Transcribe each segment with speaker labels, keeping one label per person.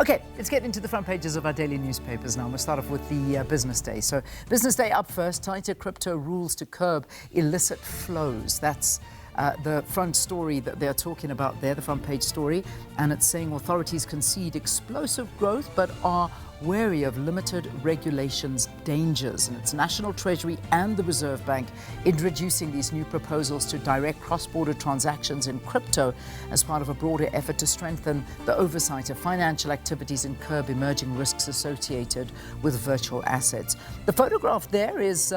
Speaker 1: Okay, let's get into the front pages of our daily newspapers now. We'll start off with the business day. So, business day up first, tighter crypto rules to curb illicit flows. That's the front story that they're talking about there, the front page story. And it's saying authorities concede explosive growth but are wary of limited regulations dangers. And it's National Treasury and the Reserve Bank introducing these new proposals to direct cross-border transactions in crypto as part of a broader effort to strengthen the oversight of financial activities and curb emerging risks associated with virtual assets. The photograph there is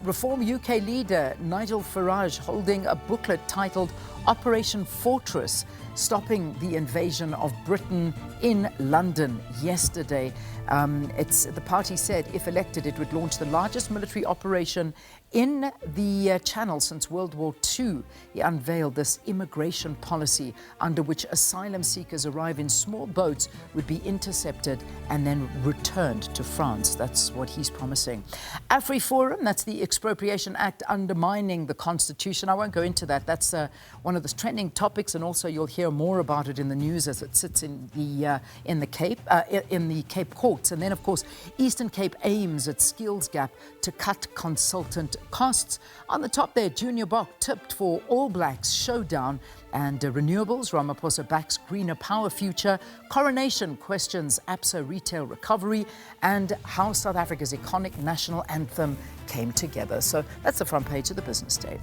Speaker 1: Reform UK leader Nigel Farage holding a booklet titled Operation Fortress, stopping the invasion of Britain in London yesterday. The party said if elected, it would launch the largest military operation in the Channel since World War II. He unveiled this immigration policy under which asylum seekers arrive in small boats, would be intercepted and then returned to France. That's what he's promising. AfriForum, that's the Expropriation Act undermining the Constitution. I won't go into that. That's one of the trending topics, and also you'll hear more about it in the news as it sits in the Cape courts. And then, of course, Eastern Cape aims at skills gap to cut consultant costs. On the top there, Junior Bok tipped for All Blacks showdown, and renewables, Ramaphosa backs greener power future. Coronation questions ABSA retail recovery, and how South Africa's iconic national anthem came together. So that's the front page of the Business Day.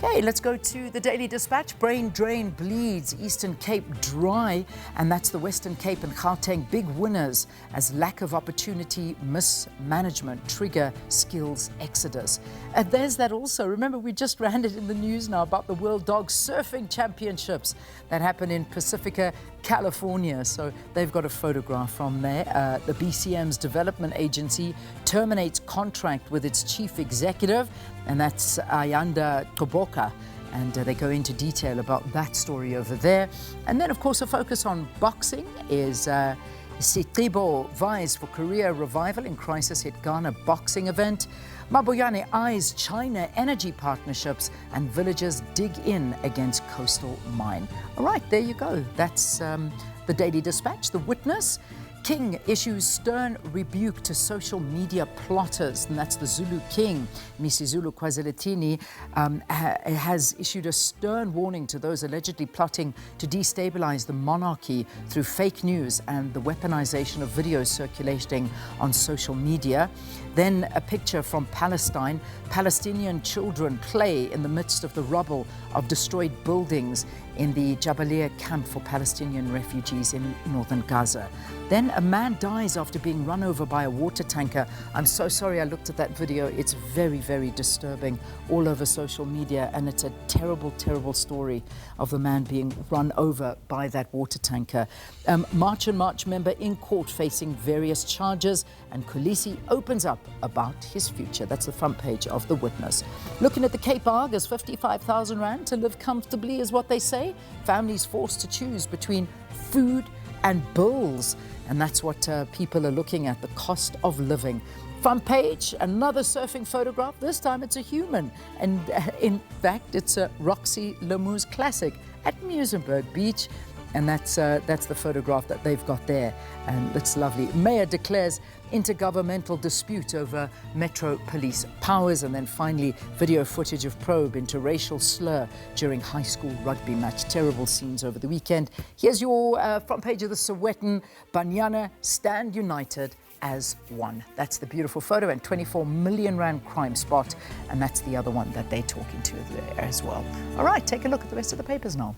Speaker 1: Okay, let's go to the Daily Dispatch. Brain drain bleeds Eastern Cape dry, and that's the Western Cape and Gauteng big winners as lack of opportunity, mismanagement trigger skills exodus. And there's that also. Remember, we just ran it in the news now about the World Dog Surfing Championships that happen in Pacifica, California. So they've got a photograph from there. The BCM's development agency terminates contract with its chief executive, and that's Ayanda Koboka. And they go into detail about that story over there. And then, of course, a focus on boxing is Sitibo vies for career revival in crisis-hit Ghana boxing event. Maboyane eyes China energy partnerships, and villagers dig in against coastal mine. All right, there you go. That's the Daily Dispatch. The Witness. King issues stern rebuke to social media plotters, and that's the Zulu King. Misizulu Kwaziletini has issued a stern warning to those allegedly plotting to destabilize the monarchy through fake news and the weaponization of videos circulating on social media. Then a picture from Palestine. Palestinian children play in the midst of the rubble of destroyed buildings in the Jabalia camp for Palestinian refugees in northern Gaza. Then a man dies after being run over by a water tanker. I'm so sorry I looked at that video. It's very, very disturbing all over social media, and it's a terrible, terrible story of the man being run over by that water tanker. March and March member in court facing various charges, and Khulisi opens up about his future. That's the front page of The Witness. Looking at the Cape Argus, 55,000 rand to live comfortably is what they say. Families forced to choose between food and bills. And that's what people are looking at, the cost of living. Front page, another surfing photograph. This time it's a human. And in fact, it's a Roxy Lemou's classic at Muizenberg Beach. And that's the photograph that they've got there. And it's lovely. Mayor declares intergovernmental dispute over Metro Police powers. And then finally, video footage of probe into racial slur during high school rugby match. Terrible scenes over the weekend. Here's your front page of the Sowetan. Banyana stand united as one. That's the beautiful photo, and 24 million rand crime spot. And that's the other one that they're talking to there as well. All right, take a look at the rest of the papers now.